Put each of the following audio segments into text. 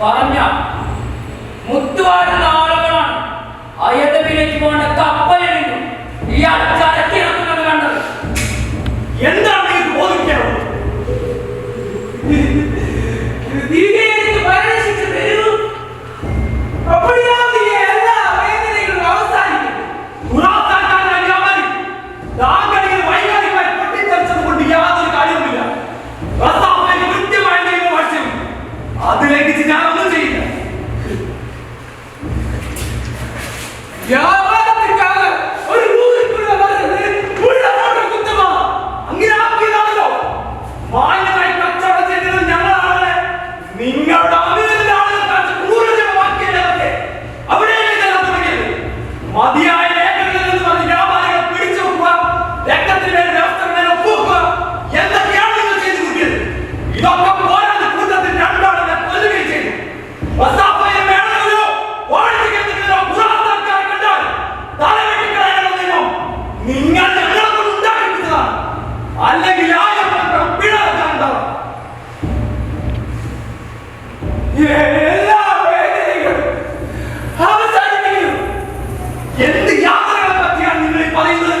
പറഞ്ഞ മുത്തുവാടുന്ന ആളുകളാണ് അയതവിലേക്ക് പോകേണ്ട കപ്പലിൽ നിന്നും ഇയാൾ ചരക്കിറക്കുന്നത് കണ്ടത്. എന്താണ് ഇത് ബോധിക്കണം? അതിലേക്ക് ഞാനൊന്നും ചെയ്യില്ല. ഒരു അങ്ങനെ ആക്കിയതാണല്ലോ. മാന്യമായി കച്ചവടം ചെയ്തത് ഞങ്ങളാണ്. നിങ്ങളുടെ മതിയായ രേഖകളിൽ നിന്ന് പറഞ്ഞ് വ്യാപാരികൾ പിടിച്ചു വെക്കുക, രക്തത്തിന്റെ വ്യവസ്ഥകളെ ഒപ്പുവെക്കുക, എന്തൊക്കെയാണ് നിങ്ങൾ ചെയ്തു കൂട്ടിയത്? ഇതൊക്കെ പോരാതെ കൂട്ടത്തിൽ രണ്ടാളെ കൊല്ലുകയും ചെയ്തു. നിങ്ങൾ ഞങ്ങളെ കൊണ്ട് ഉണ്ടാക്കിപ്പിച്ചതാണ്. അല്ലെങ്കിൽ പിഴ ഉണ്ടാവും. എല്ലാ വേദനകളും അവസാനിപ്പിക്കും. എന്ത് യാത്രകളെ പറ്റിയാണ് നിങ്ങൾ ഈ പറയുന്നത്?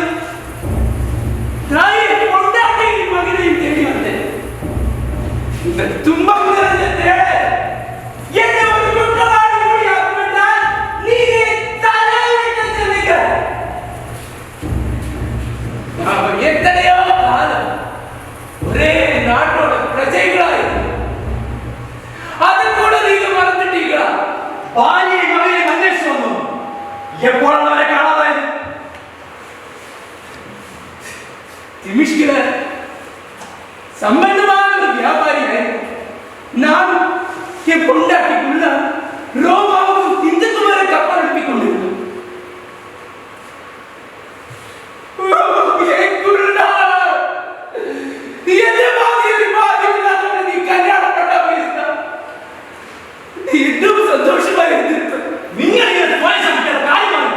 മകനെയും തേടി വന്നേ തുമ്പം എത്രയോ കാലം ഒരേ നാട്ടോട് പ്രജകളായി അതുകൂടെ നീ മറന്നിട്ടില്ല. ഭാര്യയും മകനെയും അന്വേഷിച്ചു വന്നു. എപ്പോഴാണ് അവരെ കാണാതായത്? സമ്പന്നമായ വ്യാപാരിയായിരുന്നു. നാം കൊണ്ടാക്കിക്കൊള്ള റോമാവും ഹിന്ദുക്കുമാരെ കപ്പലടുപ്പിക്കൊണ്ടിരുന്നു. സന്തോഷമായി നിങ്ങൾ കാര്യമാണ്.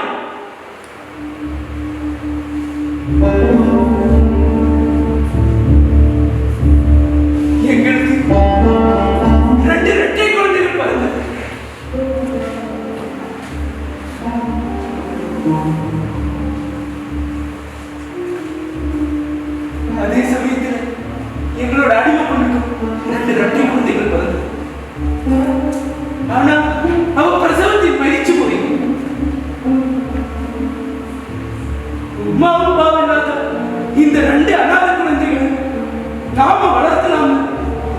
അതേ സമയത്ത് എങ്ങളോട് അടിമക്കൊണ്ടിരിക്കും രണ്ട് രട്ടേ കുട്ടികൾ പറഞ്ഞു. ആണ അവ പ്രസവത്തിൽ മരിച്ചുപോയി. ഉമ്മാവും പാവില്ലാത്ത இந்த രണ്ട് അനാഥ കുഴந்தைகளை நாம வளர்த்தலாம்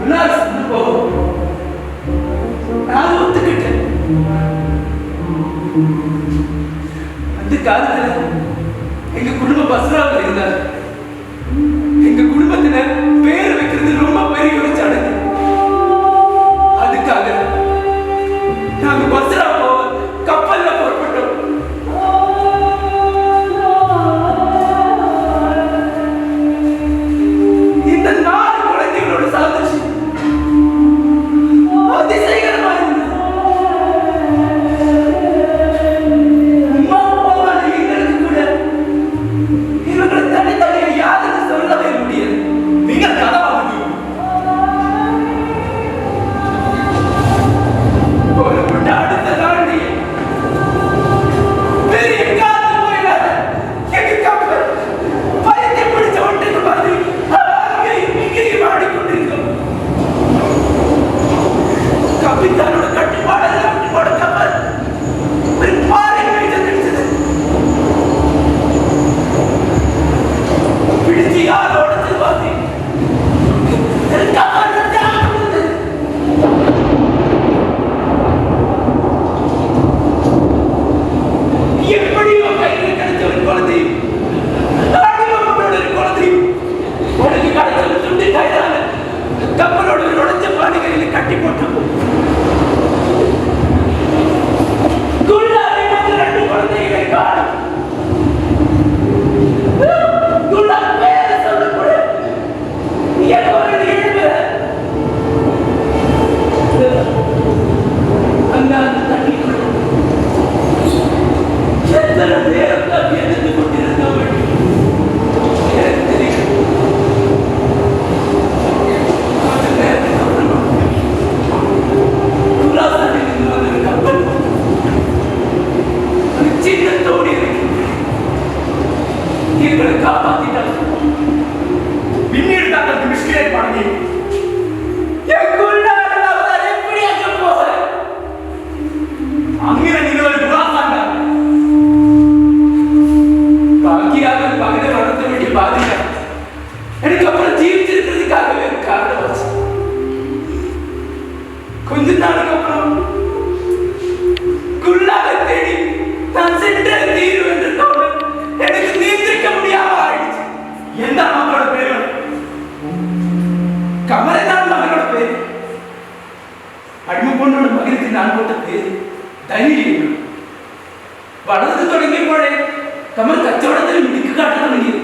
உல்லாசம் போகும். நான் ஒத்துக்கிட்டேன். அந்த காலத்துல எங்க குடும்பம் பஸ்ராவில் இருந்தார். எங்க குடும்பத்தினர் பேர் வைக்கிறது ரொம்ப பெரிய ஒரு சடங்கு. அதுக்காக நாங்க பஸ்ரா போக கப்பல்ல புறப்பட்டோம். இந்த 4 குழந்தைகளோட சந்தோஷம் அதிசயகரமா இருந்தது. കമൽ എന്നാണ് മകനോട് പേര്. അടിമപ്പൊണ്ണോട് മകനത്തിന് ഞാൻ കൊടുത്ത പേര് ധൈര്യം. വളർന്നു തുടങ്ങിയപ്പോഴേ കമൽ കച്ചവടത്തിൽ മിടുക്ക് കാട്ടി തുടങ്ങി.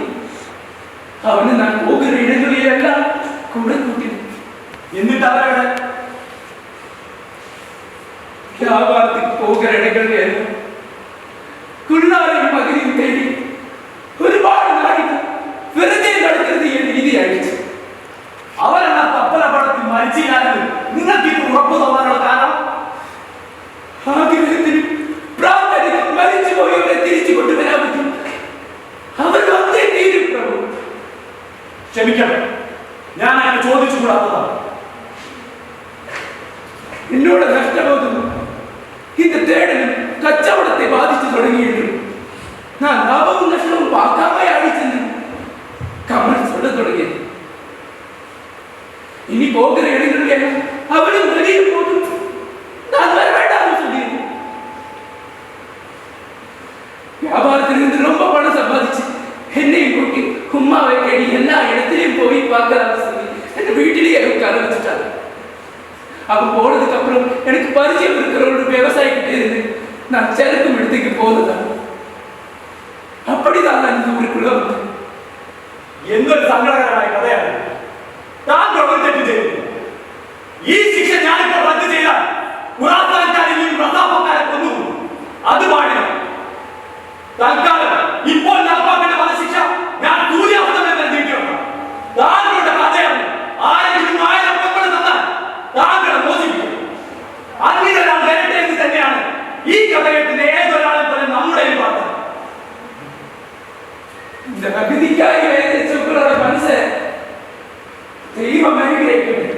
അവന് ഞാൻ പോകുന്ന ഇടങ്ങളിലെല്ലാം കൂടെ കൂട്ടി. എന്നിട്ട് അവരവിടെ വ്യാപാരത്തിൽ പോകുന്ന ഇടങ്ങളിലെല്ലാം കുള്ളാരെയും മകനെയും തേടി ഒരുപാട് നാടികൾ വെറുതെ നടക്കരുത് എന്ന് രീതി അടിച്ചു. അവരെന്ന കപ്പലപടത്തിൽ മരിച്ചില്ലായിരുന്നു. നിങ്ങൾക്ക് ഇത് ഉറപ്പ് തോന്നാനുള്ള കാരണം ആഗ്രഹത്തിനും പ്രാർത്ഥനയ്ക്കും മരിച്ചു പോയവരെ തിരിച്ചു കൊണ്ടുവരാൻ പറ്റും. അവർ ഒന്നേ തീരും പ്രഭു. ക്ഷമിക്കണം, ഞാൻ അങ്ങനെ ചോദിച്ചു കൂടാത്തതാണ്. എന്നോട് നഷ്ടബോധം ഇത് തേടലും കച്ചവടത്തെ ബാധിച്ചു തുടങ്ങിയിരുന്നു. ഞാൻ ലാഭവും നഷ്ടവും വാക്കാമായി അടിച്ചെന്ന് കമൽ சொல்ல തുടങ്ങിയത്. ഇനി പോകുന്ന ഇടങ്ങളിലെല്ലാം അവനും വലിയ പോകും. ഞാൻ വരവേണ്ടാന്ന് சொல்லிയിരുന്നു. வியாபாரத்தில் இருந்து ரொம்ப பணம் சம்பாதிச்சு என்னையும் கூட்டி உம்மாவை தேடி எல்லா இடத்திலையும் போய் பார்க்கலாம்னு சொல்லி என் வீட்டிலேயே உட்கார வச்சுட்டாங்க. அவன் போனதுக்கு அப்புறம் எனக்கு பரிச்சயம் இருக்கிற ஒரு விவசாயிக்கிட்டே இருந்து நான் செருக்கும் இடத்துக்கு போனதான். அப்படிதான் நான் இந்த ஊருக்குள்ள வந்தேன். എന്തൊരു സങ്കടകരമായ കഥയാണ്. താങ്കൾ ഒരു തെറ്റ് ചെയ്തു. ഈ ശിക്ഷ ഞാനിപ്പോൾ റദ്ദ് ചെയ്താൽ പുരാതനക്കാരെയും പ്രതാപക്കാരെ കൊന്നു. അത് പാടില്ല. തൽക്കാലം ഇപ്പോൾ നടപ്പാക്കേണ്ട വധശിക്ഷ ഞാൻ സൂര്യാസ്തമയം വരെ നീട്ടിവെക്കണം. താങ്കളുടെ കഥയാണ്. ആരെങ്കിലും 1000 പൊൻപണം തന്നാൽ താങ്കളെ മോചിപ്പിക്കും. അങ്ങനെ ഒരാൾ വരട്ടെ എന്ന് തന്നെയാണ് ഈ കഥ കേട്ടുന്ന ഏതൊരാളെ പോലെ നമ്മുടെയും പ്രാർത്ഥന. இந்த அகதிக்காய் வேதனைச்சவங்களோட மனசை தெய்வம் அனுகிரகிக்கணும்.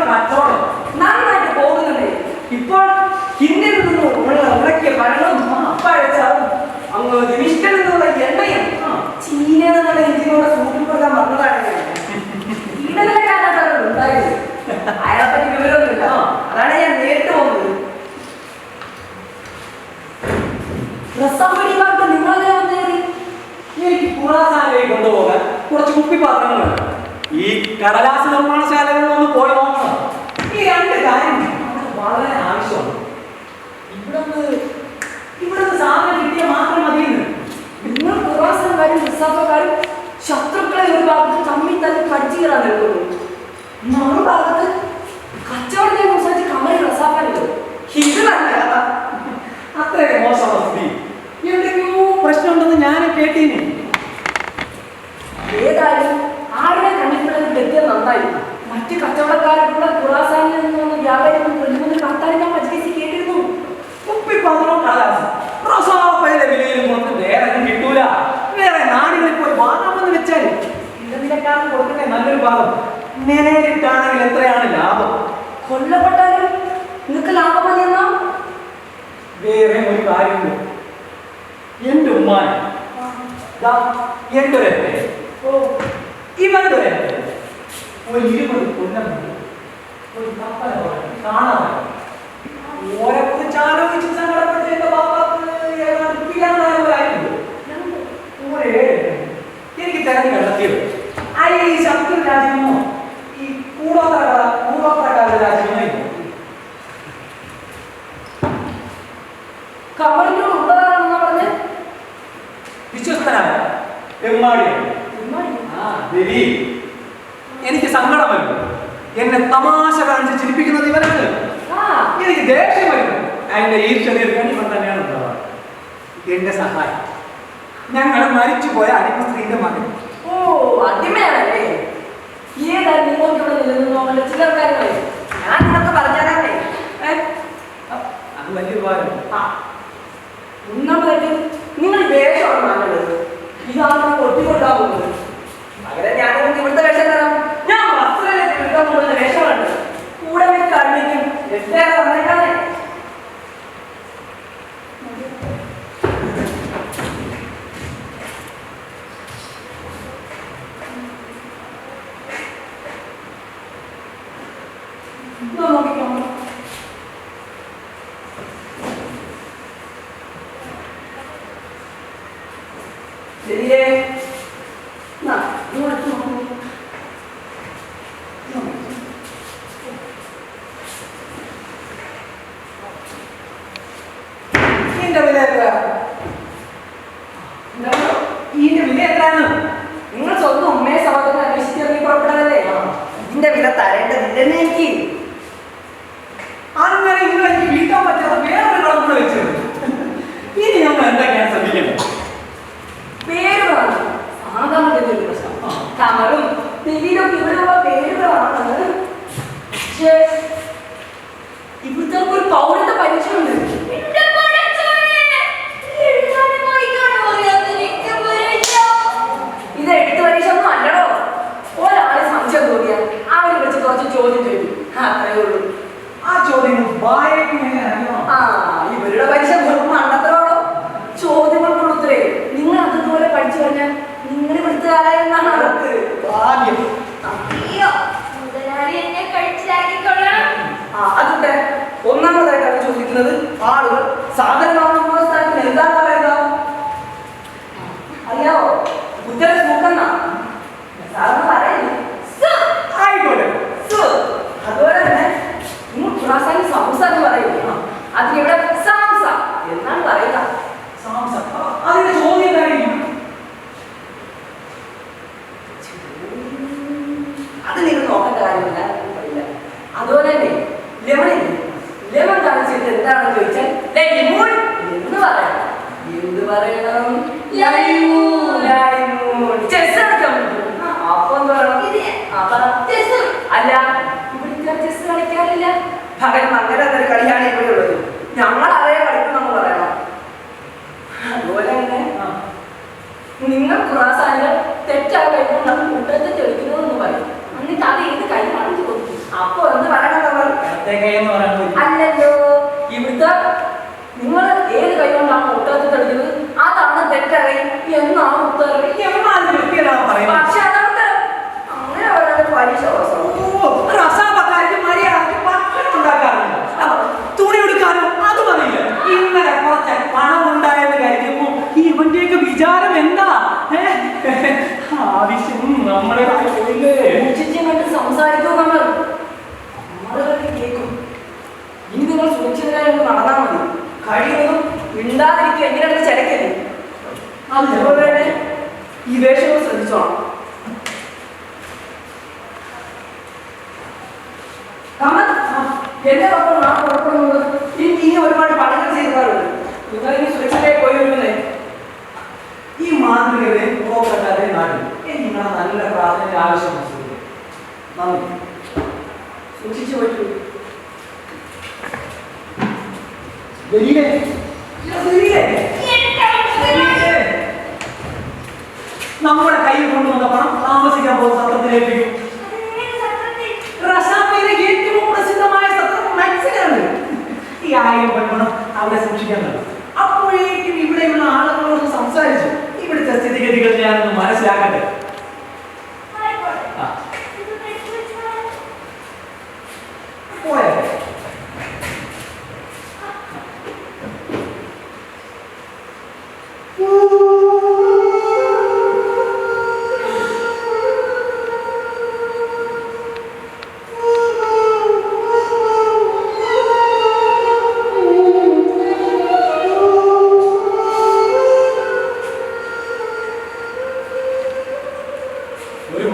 കച്ചവടം നന്നായിട്ട് പോകുന്നുണ്ട്. ഇപ്പോൾ ഹിന്ദിയിൽ നിന്നും ഉടക്കിയ ഭരണം അപ്പഴച്ചാലും അങ്ങ് നിമിഷ്ടം നിന്നുള്ള എണ്ണയും ചീനയിൽ നിന്നുള്ള ഇന്ത്യയോടെ സൂട്ടിപ്പെടുത്താൻ വന്നതാണ്. ഈടലക്കാരാണ് ഉണ്ടായത്. അയാളെ പറ്റി വിവരമൊന്നുമില്ല. അതാണ് ഞാൻ നേരിട്ട് പോകുന്നത്. രസപരിമാർക്ക് നിങ്ങളെ വന്നേറി എനിക്ക് പുറാസാലയിൽ കൊണ്ടുപോകാൻ കുറച്ച് കുപ്പിപ്പാത്രങ്ങളുണ്ട്. ഈ കടലാസ് നിർമ്മാണശാലകളിൽ ഒന്ന് പോയി നോക്കണം. ഈ രണ്ട് കാര്യം വളരെ ആവശ്യമാണ്. ഇവിടെ സാധനം കിട്ടിയാൽ മാത്രം മതിയെന്ന്. നിങ്ങൾ പുറാസക്കാരും നിസ്സാഫക്കാരും ശത്രുക്കളെ ഒരു ഭാഗത്ത് തമ്മിൽ തന്നെ കടിച്ചു കയറാൻ നിൽക്കുന്നു. മറുഭാഗത്ത് കച്ചവടത്തെ കുറിച്ച് കമൽ റസാഫല്ലോ. ഇത് നല്ല കഥ. അത്രയൊക്കെ മോശമുള്ള സ്ഥിതി. എന്തെങ്കിലും പ്രശ്നമുണ്ടെന്ന് ഞാൻ കേട്ടീന്. ഏതായാലും ആരുടെ കണ്ണിപ്പിടൽ എത്തിയത് നന്നായി. മറ്റ് കച്ചവടക്കാരുടെ ഖുറാസാനിൽ നിന്നുള്ള വ്യാപാരികൾ കൊല്ലുമെന്ന് കത്താൻ ഞാൻ മജ്‌ലിസിൽ കേട്ടിരുന്നു. കുപ്പിപ്പാത്രവും കടലാസും റസാഫയുടെ വിലയിൽ കൊണ്ട് വേറെ കിട്ടൂല. വേറെ നാടുകളിൽ പോയി വാങ്ങാമെന്ന് വെച്ചാൽ ഇടനിലക്കാരൻ കൊടുക്കട്ടെ നല്ലൊരു ഭാഗം. നേരിട്ടാണെങ്കിൽ എത്രയാണ് ലാഭം? കൊല്ലപ്പെട്ടാലും നിങ്ങൾക്ക് ലാഭം മതിയെന്നാ? വേറെ ഒരു കാര്യമുണ്ട്. എന്റെ ഉമ്മാൻ എന്റെ ഇവന്റെ ഒരു 20 കൊല്ലം ഒരു കപ്പല കാണാതെ ഓരെ കുറിച്ച് ആലോചിച്ച് സങ്കടപ്പെട്ട് എന്റെ ബാപ്പാക്ക് എനിക്ക് തെരഞ്ഞു കണ്ടെത്തിയത് ഈ ശത്രു രാജ്യമോ ഈ കൂടോത്രക്കാരുടെ രാജ്യമോ കമലിനോട് ഉള്ളതാണെന്നാ പറഞ്ഞ് വിശ്വസ്തനായ എനിക്ക് സങ്കടം വരും. എന്നെ തമാശ കാണിച്ച് ചിരിപ്പിക്കുന്നത് ഇവരാണ്. എനിക്ക് ദേഷ്യം വരും. അതിന്റെ ഈർഷ്യ തീർക്കാൻ ഇവൻ തന്നെയാണ് ഉണ്ടാവുക. എന്റെ സഹായം ഞങ്ങൾ മരിച്ചുപോയ അടിമ സ്ത്രീന്റെ മകൻ. ഓ അടിമയാണല്ലേ? ഏതായാലും നിങ്ങൾക്ക് ഇവിടെ നിലനിന്നോണ്ട് ചില കാര്യങ്ങളെ ഞാൻ ഇതൊക്കെ പറഞ്ഞാലേ അത് വലിയ ഉപകാരം. ഒന്നാമതായിട്ട് നിങ്ങൾ വേഷമാണ് മാറ്റേണ്ടത്. ഇതാണ് ഒട്ടിക്കൊണ്ടാ പോകുന്നത്. പകരം ഞാൻ ഇവിടുത്തെ വേഷം തരാം. ഞാൻ വസ്ത്രത്തിൽ എടുക്കാൻ പോകുന്ന വേഷമാണ്. കൂടെ കഴിഞ്ഞിട്ടും എത്രയാണ് വന്നേക്കാതെ. നോക്കിക്കോ. ശരിയേ? നിങ്ങൾ സ്വന്തം ഉമ്മയെ സഹോദരനെ അന്വേഷിച്ചിറങ്ങി പുറപ്പെടാനല്ലേ ഇതിന്റെ വില തരേണ്ടതില്ലെന്ന് എനിക്ക്. അങ്ങനെ നിങ്ങൾ എനിക്ക് വീട്ടാൻ പറ്റാത്ത വേറൊരു കളങ്ങൾ വെച്ചത്. ഇനി നമ്മൾ എന്തൊക്കെയാണ് ശ്രദ്ധിക്കുന്നത്? പേരുകളാണ് സാധാരണ ഒരു പ്രശ്നം. കമറും തെളിയിലൊക്കെ ഇവിടെയുള്ള പേരുകളാണ്. പക്ഷേ ഇവിടുത്തെ ഒരു പൗരത്വ പരീക്ഷയുണ്ട്. ഇത് എഴുത്ത് പരീക്ഷ ഒന്നും അല്ലടോ. ഒരാളെ സംശയം തോന്നിയാൽ അവരെ വെച്ച് കുറച്ച് ചോദ്യം ചെയ്തു. അത്രയേ ഉള്ളൂ. ആ ചോദ്യം ഇവരുടെ പരീക്ഷ മണ്ടത്തരോടോ ചോദ്യങ്ങൾക്കുള്ള ഉത്തരേ. നിങ്ങൾ അതുപോലെ പഠിച്ചു കഴിഞ്ഞാൽ നിങ്ങൾ ഇവിടുത്തെ ആരായെന്നാണ് അവർക്ക് ഭാഗ്യം. അതുകൊണ്ട് ഒന്നാമതായിട്ടാണ് ചോദിക്കുന്നത്, ആളുകൾ സാധനം വാങ്ങുന്ന സ്ഥലത്തിന് എന്താണ് പറയുക? അറിയാവോ? ഉത്തരം നോക്കുന്ന സാറിന് പറയുന്നു. ആയിക്കോട്ടെ. അതുപോലെ തന്നെ നിങ്ങൾ ഖുറാസാനി സമൂസ എന്ന് പറയുക. അതിനിവിടെ സാംസ എന്നാണ് പറയുക. സാംസ അതിന്റെ ചോദ്യം എന്തായിരിക്കും? അത് നിങ്ങൾ നോക്കേണ്ട കാര്യമില്ല. അതുപോലെ തന്നെ ലെമൺ കാണിച്ചിട്ട് എന്താണെന്ന് ചോദിച്ചാൽ എന്ന് പറയണം. എന്ത് പറയണം? ചെസ് കളിക്കാൻ പറ്റും. അപ്പൊ എന്ത് പറയണം? അല്ല ഇവിടെ ചെസ് കളിക്കാറില്ല. പകരം അങ്ങനെ എന്നൊരു കളിയാണ് ഇവിടെ ഉള്ളത്. ഞങ്ങൾ അതേ കളിക്കുമെന്ന് പറയണം. അതുപോലെ തന്നെ നിങ്ങൾ ഖുറാസാനികൾ തെറ്റായി കഴിയുമ്പോൾ നമ്മൾ കൂട്ടത്തിൽ തെളിക്കുന്നതെന്ന് പറയും. എന്നിട്ട് അത് ഇത് കൈ കാണിച്ചു കൊടുത്തു. അപ്പൊ എന്ത് പറയണത് അവർ? അല്ലല്ലോ, ഇവിടുത്തെ നിങ്ങൾ ഏത് കൈ കൊണ്ടാണ് ഉത്തരത്തിൽ തെളിഞ്ഞത് അതാണ് തെറ്റായി എന്നാണ് ഉത്തരവ്. പക്ഷെ അതവിടെ അങ്ങനെ പറയാൻ പരീക്ഷ തുണി എടുക്കാനോ അത് മതിയില്ല. ഇന്നലെ കുറച്ച് പണം ഉണ്ടായെന്ന് കരുതിയപ്പോ ഇവന്റെയൊക്കെ വിചാരം എന്താ? ആവശ്യം നമ്മളെ സംസാരിക്കൂ. നമ്മൾ കേൾക്കും. ഇനി നിങ്ങൾ സുരക്ഷിതരായി നടന്നാൽ മതി. കഴിയുന്നതും മിണ്ടാതിരിക്കുക. എങ്ങനെയാണെന്ന് ചിലക്കരുത്. അതുപോലെ തന്നെ ഈ വേഷങ്ങൾ ശ്രദ്ധിച്ചോണം. എന്റെ പക്കം നാം പുറപ്പെടുന്നത് ഇനി ഒരുപാട് പഠനം ചെയ്തവരുണ്ട്. നിങ്ങൾ ഇനി സുരക്ഷിതരായി പോയി വരുന്നേ. ഈ മാതൃകയെ പോകട്ടെ നാട്ടിൽ നിങ്ങളെ നല്ല പ്രാർത്ഥന ആവശ്യമാണ്. നന്ദി. സൂക്ഷിച്ചു പറ്റൂ. നമ്മുടെ കയ്യിൽ കൊണ്ടുവന്ന പണം താമസിക്കാൻ പോകുന്ന സത്രത്തിലേക്ക് ഏറ്റവും പ്രസിദ്ധമായ സത്രം മനസ്സിലാണ്. ഈ 1000 പെൺപണം അവിടെ സൂക്ഷിക്കാൻ കഴിയും. അപ്പോഴേക്കും ഇവിടെയുള്ള ആളുകളോട് സംസാരിച്ചു ഇവിടുത്തെ സ്ഥിതിഗതികൾ ഞാനൊന്ന് മനസ്സിലാക്കട്ടെ. പോയ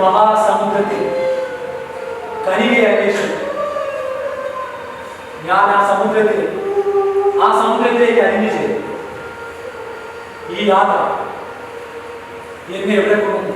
മഹാസമുദ്രത്തിൽ കനികയെ അന്വേഷിച്ചു. ഞാൻ ആ സമുദ്രത്തിലേക്ക് അലിഞ്ഞു ചേരും. ഈ യാത്ര എന്നെ എവിടെ കൊണ്ടു?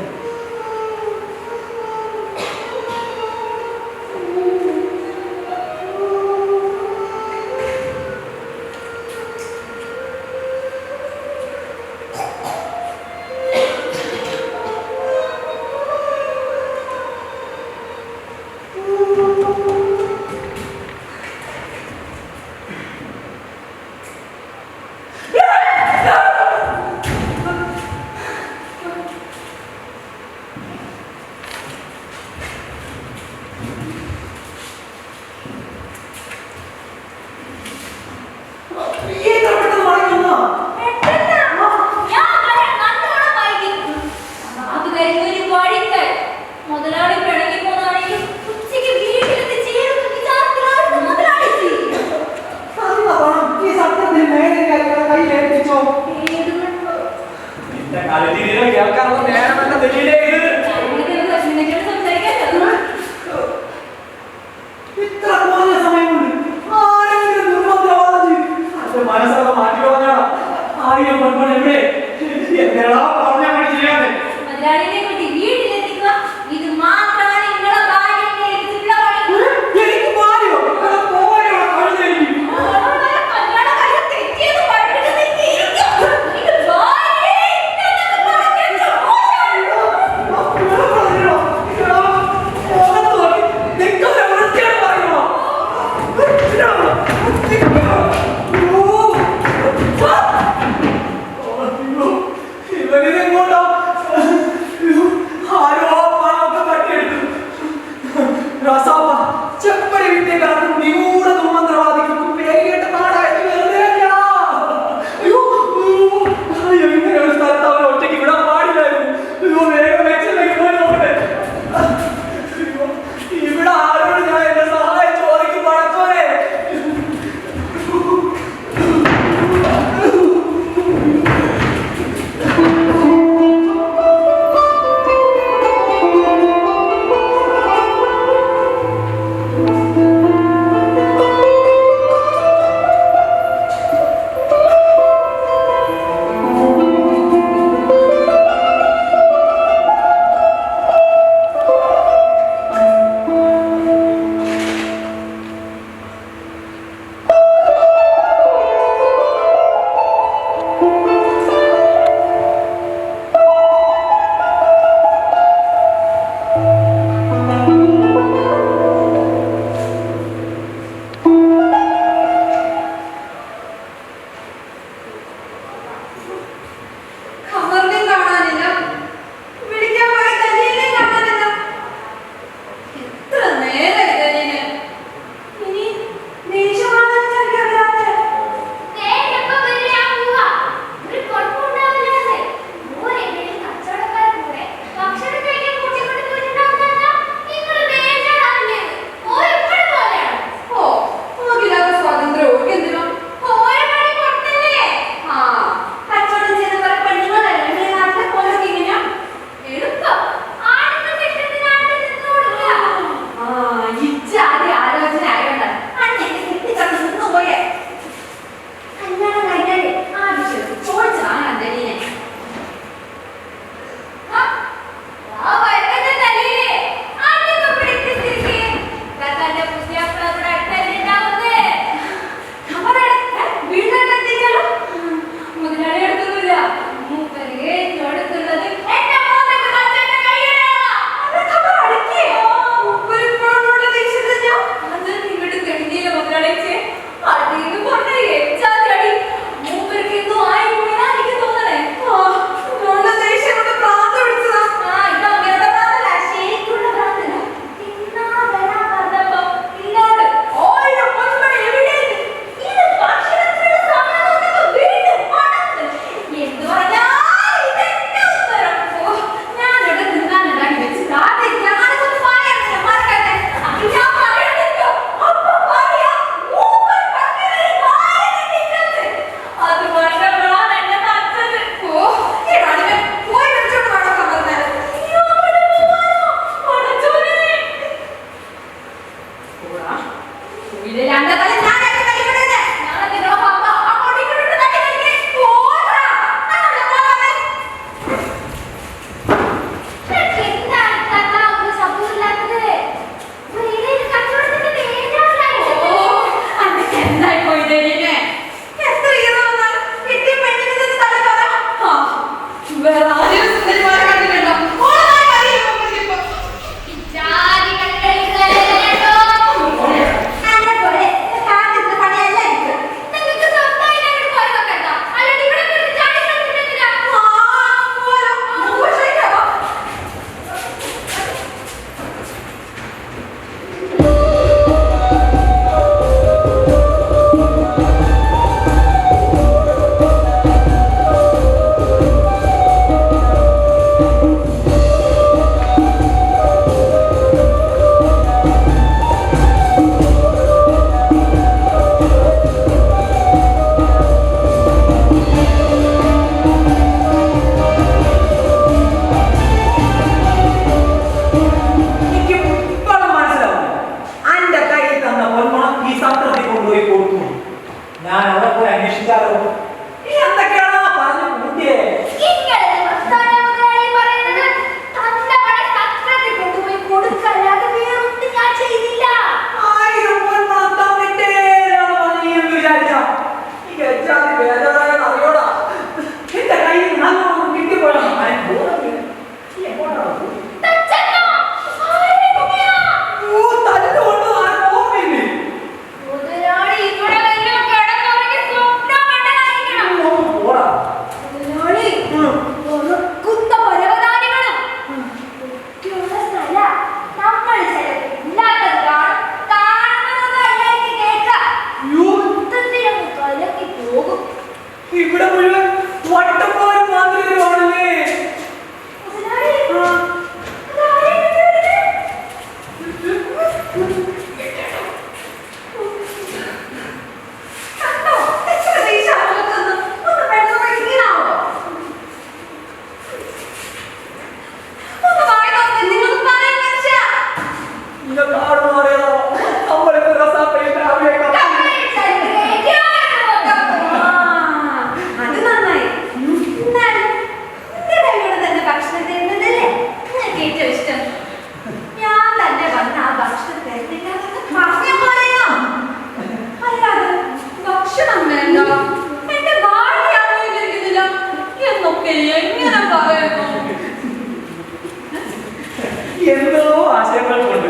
എന്തോ ആശയക്കുഴപ്പമുണ്ട്.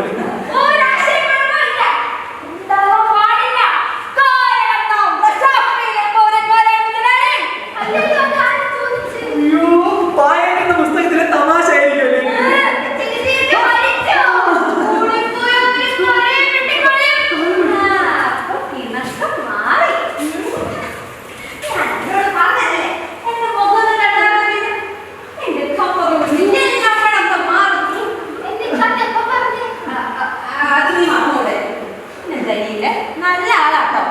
അയ്യോ, പായേക്കുന്ന പുസ്തകത്തിലെ തമാശ ആയിരിക്കുമല്ലേ? നല്ല ആളാട്ടോ.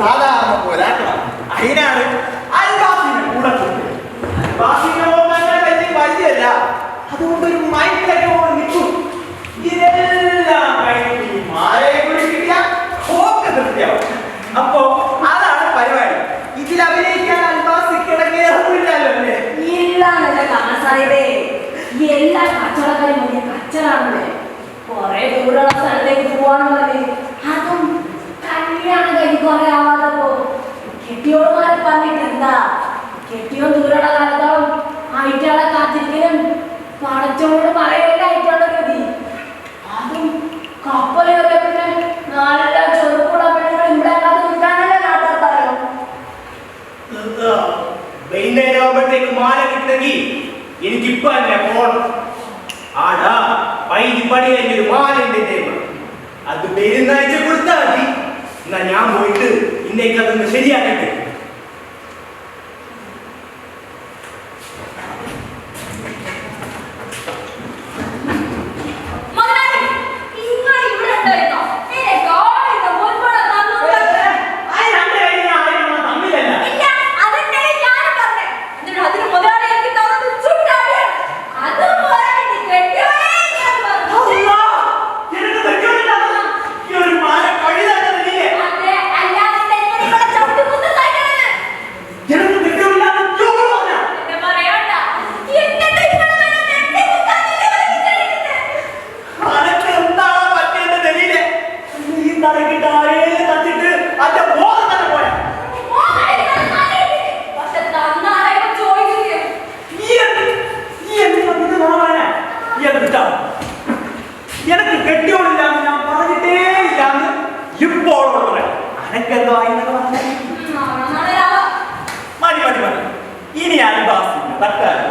സാധാരണ പോരാട്ടണം. അതിനാണ് അൽബാസിനെ കൂടെ കൊടുത്തത്. അൽബാസിനെ വലിയല്ല, അതുകൊണ്ടൊരു മൈൻഡിലൊക്കെ നിൽക്കും. ഇതെല്ലാം കഴിഞ്ഞ് ഈ മാലയെ കൂടി കിട്ടിയാൽ ഒക്കെ തൃപ്തിയാവും. അപ്പോ അതാണ് പരിപാടി. ഇതിൽ അഭിനയിക്കാൻ അൽബാസ് കിടക്കേറില്ലല്ലോ അല്ലേ? എല്ലാ കച്ചവടക്കാരും വലിയ കച്ചവടമാണല്ലേ. കുറെ ദൂരമുള്ള സ്ഥലത്തേക്ക് പോവാന്നുള്ളത് അതും കല്യാണം കഴിഞ്ഞ് കുറെ ആവാതപ്പോ കെട്ടിയോടുമാരെ പറഞ്ഞിട്ട് എന്താ? കെട്ടിയോ ദൂരമുള്ള കാലത്തോളം ആയിട്ടാളെ കാത്തിരിക്കലും പടച്ചോട് പറയല്ല ആയിട്ടാളെ ഗതി. അതും കപ്പലേറിയ പിന്നെ നല്ല ചെറുപ്പുള്ള പെണ്ണുങ്ങൾ ഇവിടെ അല്ലാതെ നിൽക്കാനല്ലേ നാട്ടാർത്താരോ. വൈകുന്നേരമാകുമ്പോഴത്തേക്ക് മാല കിട്ടണമെങ്കിൽ എനിക്കിപ്പോ തന്നെ പോണം. ആടാ വൈകി പണി കഴിഞ്ഞൊരു മാല ഉണ്ട്, അത് പെരുന്നാഴ്ച കൊടുത്താൽ മതി. എന്നാ ഞാൻ പോയിട്ട് ഇന്നേക്ക് അതൊന്ന് ശരിയാക്കട്ടെ. എനിക്ക് കെട്ടിയോളില്ലാന്ന് ഞാൻ പറഞ്ഞിട്ടേ ഇല്ലാന്ന് ഇപ്പോൾ അനക്കെന്തോ മതി മതി മതി. ഇനി അൽബാസിന്റെ തക്കാലം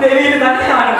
ഡൽഹിയിൽ തന്നെയാണ്.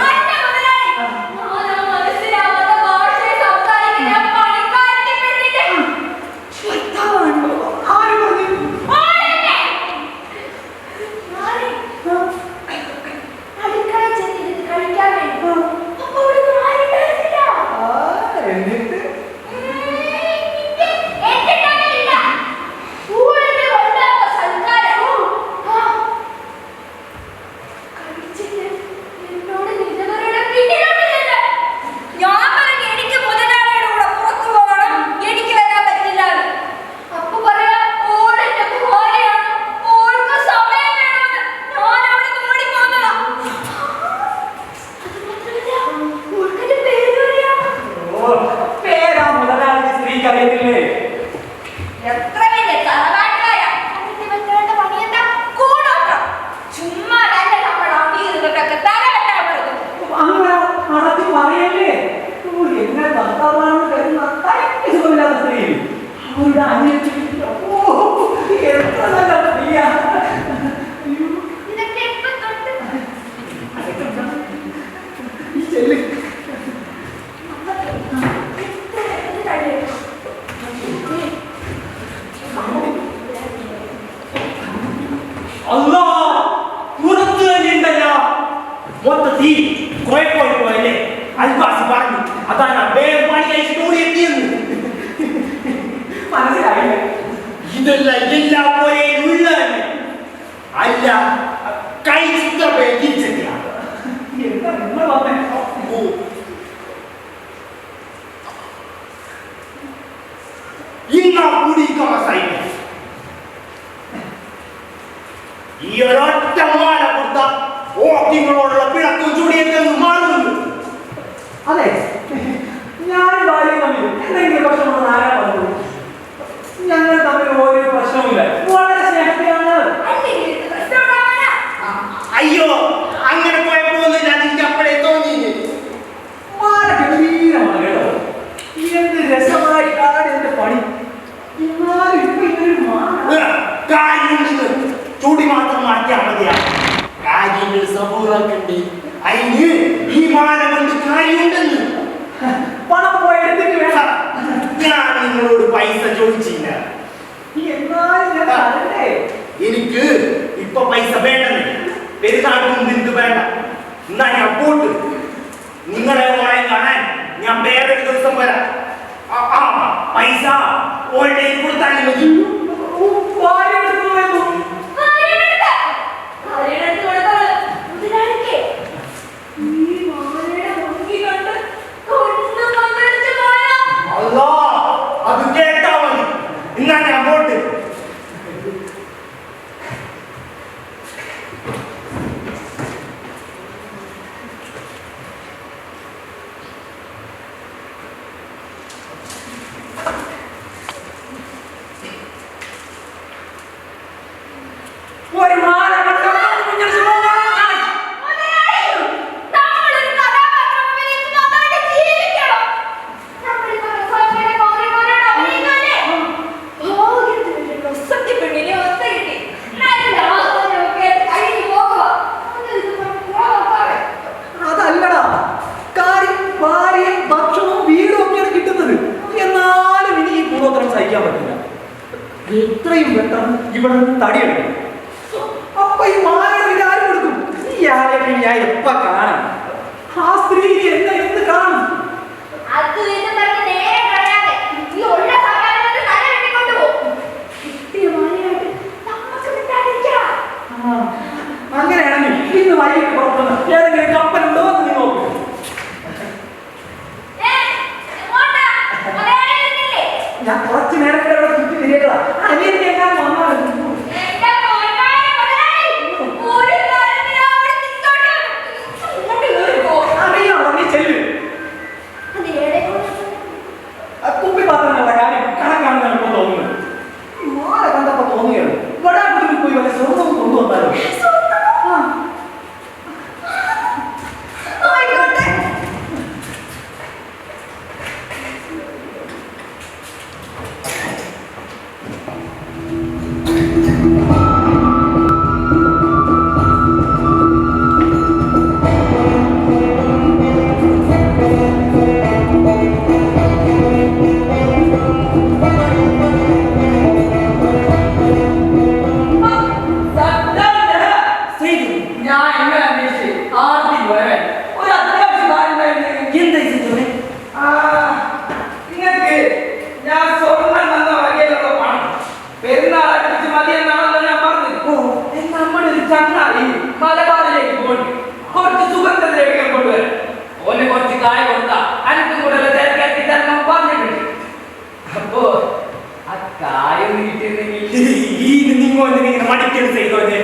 ഇങ്ങോട്ട് ഇങ്ങനെ മടിക്കൽ ചെയ്തോനെ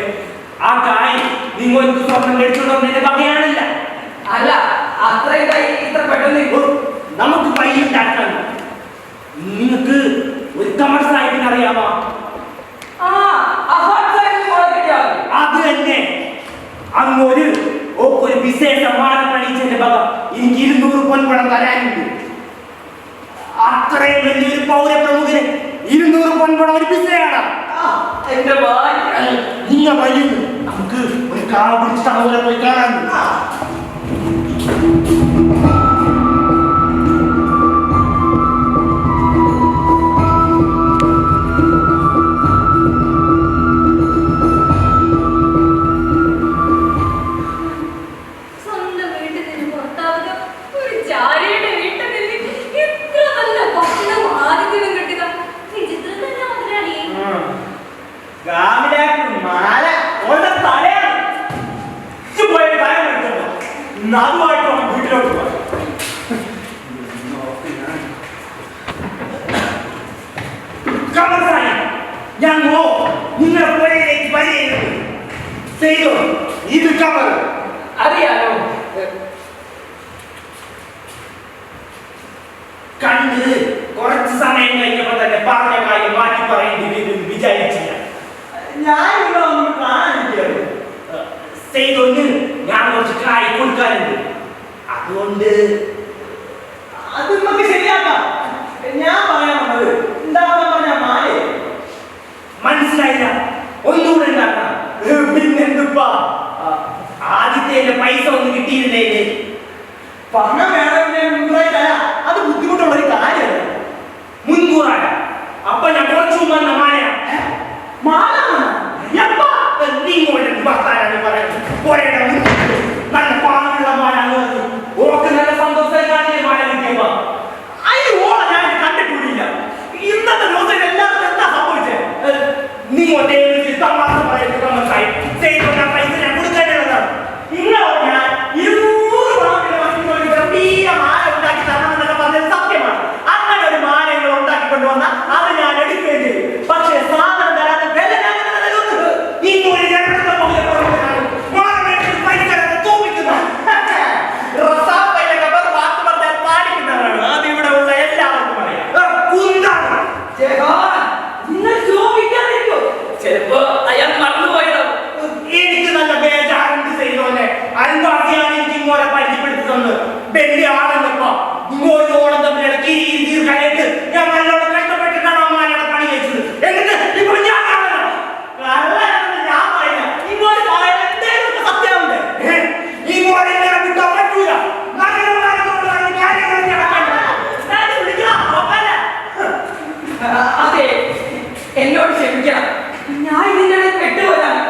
ആ കായ് നിങ്ങൾക്ക് സ്വർണം മേടിച്ചോണ്ടോന്നെ വകയാണില്ല. അല്ല അത്രയും കൈ ഇത്ര പെട്ടെന്ന് നമുക്ക് പൈ ഉണ്ടാക്കാൻ. നിങ്ങൾക്ക് ഒരു കമർ സാഹിബിനെ അറിയാമോ? അത് തന്നെ. അങ്ങൊരു ഒരു വിശേഷ മാനം പണിച്ചതിന്റെ ഭാഗം എനിക്ക് 200 പൊൻപണം തരാനുണ്ട്. അത്രയും വലിയൊരു പൗരപ്രമുഖന് 200 പൊൻപണം ഒരു പിസയാണ്. എന്റെ നിങ്ങൾ വഴി നമുക്ക് ഒരു കാർ പിടിച്ചിട്ട് അവരെ പോയി കാണാനുണ്ട്. അതുമായിട്ട് വീട്ടിലോട്ട് പോകാം. ഞങ്ങോ നിങ്ങളെ പുഴയിലേക്ക് വരികയുണ്ട് ചെയ്തോ. ഇത് കമർ അറിയാലോ. കണ്ട് കുറച്ച് സമയം കഴിഞ്ഞപ്പോ തന്നെ പറഞ്ഞ കാര്യം മാറ്റി പറയേണ്ടി വിചാരിച്ചില്ല. ഞാൻ ഇവിടെ ഒന്ന് കാണാനിരിക്കുകയാണ്. ചെയ്തൊന്ന് ഞാൻ കുറച്ച് കായ് കൊടുക്കാനുണ്ട്. അതുകൊണ്ട് അത് നമുക്ക് ശരിയാക്കാം. ഞാൻ പറയാൻ വന്നത് എന്താണെന്ന് പറഞ്ഞാൽ മാലേ മനസ്സിലായില്ല. ഒന്നുകൂടെ ഉണ്ടാക്കണം. പിന്നെന്തുപ്പാ ആദ്യത്തെ പൈസ ഒന്ന് കിട്ടിയിരുന്നേ പണം വേണമെങ്കിൽ മുൻകൂറായി തരാം. അത് ബുദ്ധിമുട്ടുള്ള ഒരു കാര്യമല്ല. മുൻകൂറാണ്. അപ്പൊ ഞാൻ കുറച്ചു വന്ന മാലയാ. മാല നീങ്ങോട്ട് ഭർത്താനാണ് പറയുന്നത്. നല്ല പാലുള്ള മാലാണ്. ഓർക്ക് നല്ല സന്തോഷം കാണിയ മാല കിട്ടിയപ്പോ ഓള ഞാൻ കണ്ടിട്ടില്ല. ഇന്നത്തെ ദിവസം എല്ലാവർക്കും എന്താ സംഭവിച്ചത്? നീങ്ങോട്ടേ തമാശ പറയുന്നത് മനസ്സിലായി. പൈസ ഞാൻ കൊടുക്കാനുള്ളതാണ്. നിങ്ങളോട് ഞാൻ 200 വലിയ മാല ഉണ്ടാക്കി തരണമെന്നൊക്കെ പറഞ്ഞത് സത്യമാണ്. അങ്ങനെ ഒരു മാല നിങ്ങൾ ഉണ്ടാക്കിക്കൊണ്ട് വന്നാൽ അത് ഞാൻ എടുക്കുകയും ചെയ്യും. പക്ഷേ സാധനം തരാത്ത വില ഞാൻ ചിലപ്പോ അയാൾ മറന്നുപോയതോ. എനിക്ക് നല്ല ബേജാറുണ്ട് ചെയ്തോന്നെ. അൻപാസിയാണ് എനിക്ക് ഇങ്ങോട്ട് പരിചയപ്പെടുത്തി തന്നത്. വലിയ ആളെന്നപ്പോ ഇങ്ങോട്ടോളം തമ്മിൽ ഇടയ്ക്ക് ദീർഘമായിട്ട് ഞാൻ നല്ലോണം കഷ്ടപ്പെട്ടിട്ടാണ് അമ്മാനയുടെ പണി കഴിച്ചത്. എന്നിട്ട് ഇപ്പൊ ഞാൻ ഞാൻ പറയില്ല. ഇങ്ങോട്ട് പറയാൻ എന്തെങ്കിലും സത്യമുണ്ട്. ഇങ്ങോട്ട് എന്നെ വിട്ടാൻ പറ്റൂല. അതെ, എന്നോട് ക്ഷമിക്കണം. ഞാൻ ഇതിന്റെ ഇടയിൽ പെട്ടുപോയതാണ്.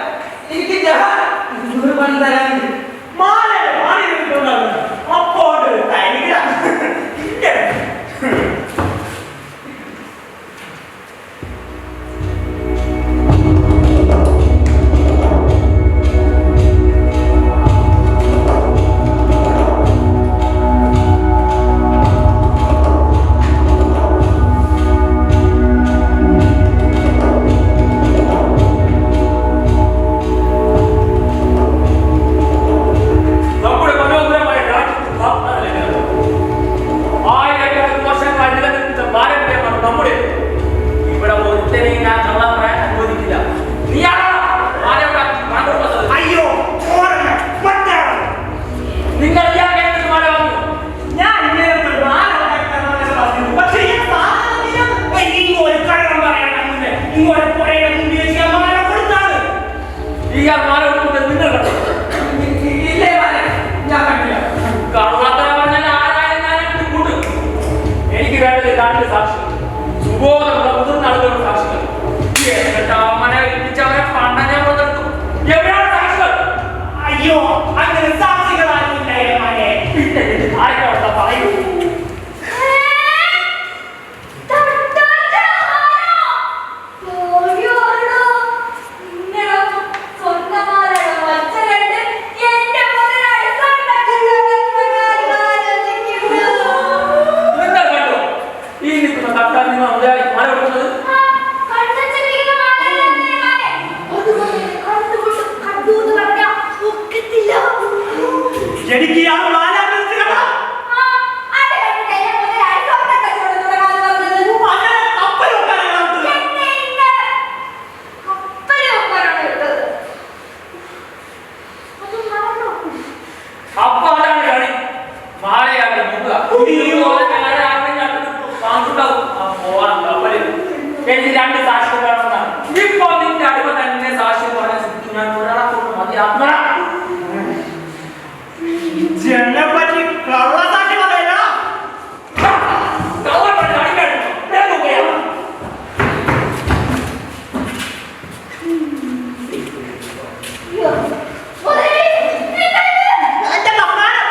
എനിക്ക് 100 പണം തരാനുണ്ട്. അപ്പോൾ സ്വന്തമാരാണ് എനിക്ക് ആ മാലാഖ ആ, അത് കണ്ടിട്ടല്ലേ മുതലാളി സ്വന്തം കച്ചവടം തുടങ്ങാന്ന് പറഞ്ഞത്. അങ്ങനെ കപ്പൽ വെക്കാനാണ് വിട്ടത്. എന്നെ ഇന്ന് കപ്പല് വെക്കാനാണ് വിട്ടത്. അത് നടന്നോ? അപ്പൊ അതാണ് കളി. മാലയാക്കി നോക്കുക. ഈ പോലെ വേറെ ആരെങ്കിലും വാങ്ങിച്ചുണ്ടാവും. ആ പോവാൻ കപ്പലിൽ എനിക്ക് 2 സാക്ഷ്യം വേണമെന്നാണ്. ഇപ്പൊ നിന്റെ അടിമ തന്നെ സാക്ഷ്യം പറയാൻ ശ്രമിക്കും. ഞാൻ ഒരാളെ കൊണ്ട് മതി ആത്മ എന്നെ പറ്റി കള്ളസാക്ഷി പറയല്ല. അയ്യോ, മുതലാളി, എന്റെ സമ്മാനം.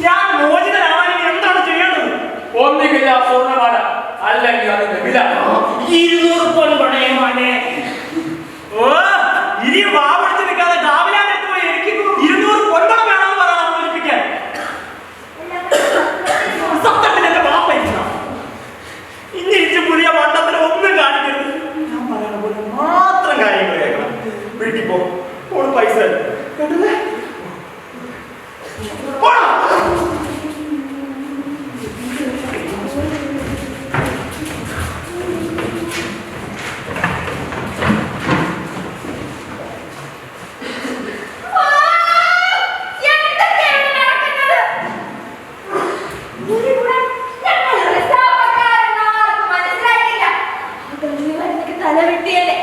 ഞാൻ മോചിതനാവാൻ ഇനി എന്താണ് ചെയ്യേണ്ടത്? ഒന്നുകില്ല സ്വർണ്ണമാല, അല്ലെങ്കിൽ അതിന്റെ വില 200 പോലും പണയമാണേ. ഓ, ഇനി വാപിടിച്ച് നിൽക്കാതെ ഡാവിലാന്റെ അടുത്ത് പോയി എനിക്ക് 200 പൊൻപണം വേണമെന്ന് പറയണം മോചിപ്പിക്കാൻ. സത്യത്തിൽ എന്റെ വാപ്പ ഇരിക്കണം. ഇനി ഇച്ച് പുതിയ മണ്ടത്തിൽ ഒന്നും കാണിക്കരുത്. ഞാൻ പറയുന്ന പോലെ മാത്രം കാര്യങ്ങൾ കേൾക്കണം. വീട്ടിൽ പോ, ഓള് പൈസ കേട്ടില്ലേ? പോടാ. എന്തൊക്കെയാണ് നടക്കുന്നത്? ഇവിടെ ഞങ്ങൾ റിസാവക്കാരെന്ന് ആർക്കും മനസ്സിലായിട്ടില്ല. അതൊരു വരുന്നക്ക് തല വെട്ടിയല്ലേ.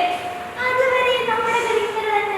അതുവരെ നമ്മുടെ കളിങ്ങനെ തന്നെ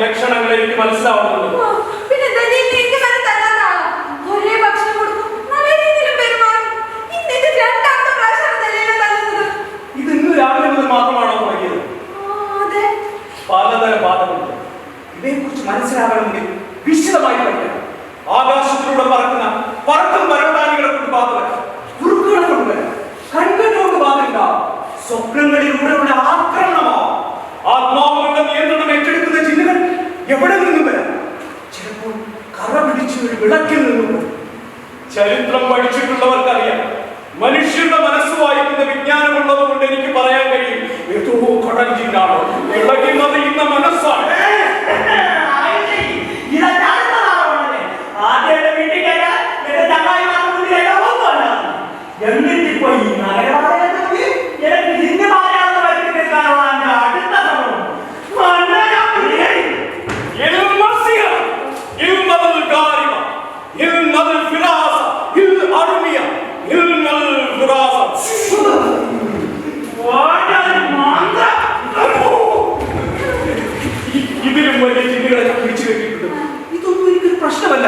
ലക്ഷണങ്ങൾ എനിക്ക് മനസ്സിലാവുന്നുണ്ട്. ഇത് ഇന്ന് രാവിലെ മുതൽ മാത്രമാണോ തുടങ്ങിയത്? പലതരം ബാധകളുണ്ട്. ഇതേക്കുറിച്ച് മനസ്സിലാകണമെങ്കിൽ വിശദമായി പഠിക്കണം. ആകാശത്തിലൂടെ പറക്കും പരവതാനികളെ കൊണ്ട് ബാധ വരാം, കുറുക്കുകളെ കൊണ്ടുവരാം, കൺകെട്ടുകൊണ്ട് ബാധ ഉണ്ടാവും, സ്വപ്നങ്ങളിലൂടെയുള്ള ആക്രമണമാവും, ആത്മാവുകളുടെ നിയന്ത്രണം ഏറ്റെടുക്കുന്ന ചിന്തകൾ എവിടെ നിന്നും വരാം. ചിലപ്പോൾ കറ പിടിച്ച ഒരു വിളക്കിൽ നിന്നും വരും. ചരിത്രം പഠിച്ചിട്ടുള്ളവർക്കറിയാം, മനുഷ്യരുടെ മനസ്സ് വായിക്കുന്ന വിജ്ഞാനമുള്ളത് കൊണ്ട് എനിക്ക് പറയാൻ കഴിയും, ഏതോ കടൽ ജിന്നാണ് ഇളകുന്നത് ഇന്ന മനസ്സാണ്. ഇതിലും വലിയ ചിന്തകളെ പിടിച്ചു കെട്ടിയിട്ടുണ്ട്. ഇതൊന്നും എനിക്കൊരു പ്രശ്നമല്ല.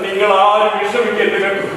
നിങ്ങൾ ആരും വിഷമിക്കരുത് കേട്ടോ.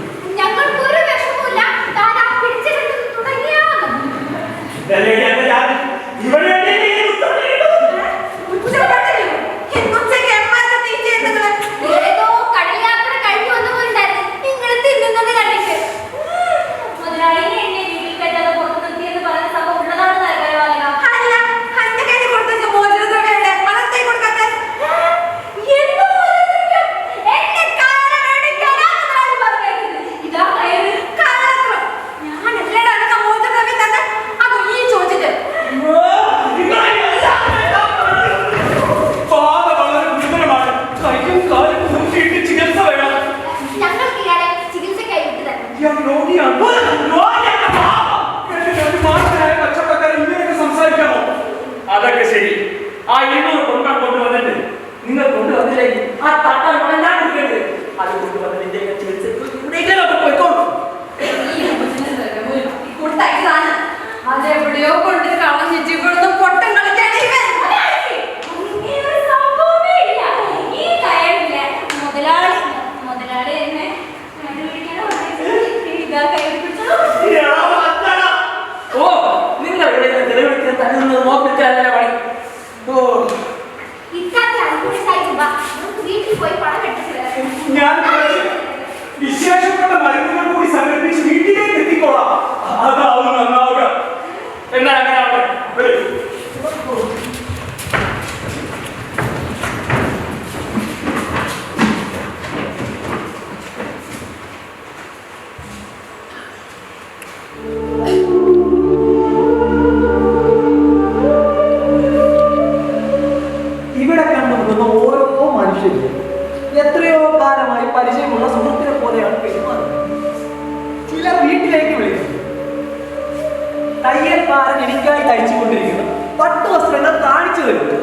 അതൊക്കെ ശരി. ആ 200 കൊണ്ടാൻ കൊണ്ടുവന്നിട്ട് നിങ്ങൾ കൊണ്ടുവന്നില്ലെങ്കിൽ ആ തട്ടാൻ ഞാൻ കൊടുക്കേണ്ടത്. അത് കൊണ്ടുവന്നതിന്റെ പോയിക്കോളൂ. അതെവിടെയോ കൊണ്ട് കളഞ്ഞിട്ട് ഇവിടുന്ന് പൊട്ടം കളിക്കാണ് മുതലാളി എന്നെ ഓ, നിങ്ങൾ ഇവിടെ തെളിവെടുത്ത് തരുന്നത് നോക്കിച്ചാലേ പണി. ഞാൻ വിശേഷപ്പെട്ട മരുന്നുകൾ കൂടി സംഘടിപ്പിച്ച് വീട്ടിലേക്ക് എത്തിക്കോളാം. അതാവും നന്നാവുക. എന്നാൽ അങ്ങനെ ആവട്ടെ. ഇവിടെ കണ്ടുമുട്ടുന്ന ഓരോ മനുഷ്യരും എത്രയോ കാലമായി പരിചയമുള്ള സുഹൃത്തിനെ പോലെയാണ് പെരുമാറുന്നത്. ചിലർ വീട്ടിലേക്ക് വിളിക്കുന്നു. തയ്യൽക്കാരൻ എനിക്കായി തയ്ച്ചുകൊണ്ടിരിക്കുന്നു പട്ടുവസ്ത്രങ്ങൾ കാണിച്ചു തരുന്നു.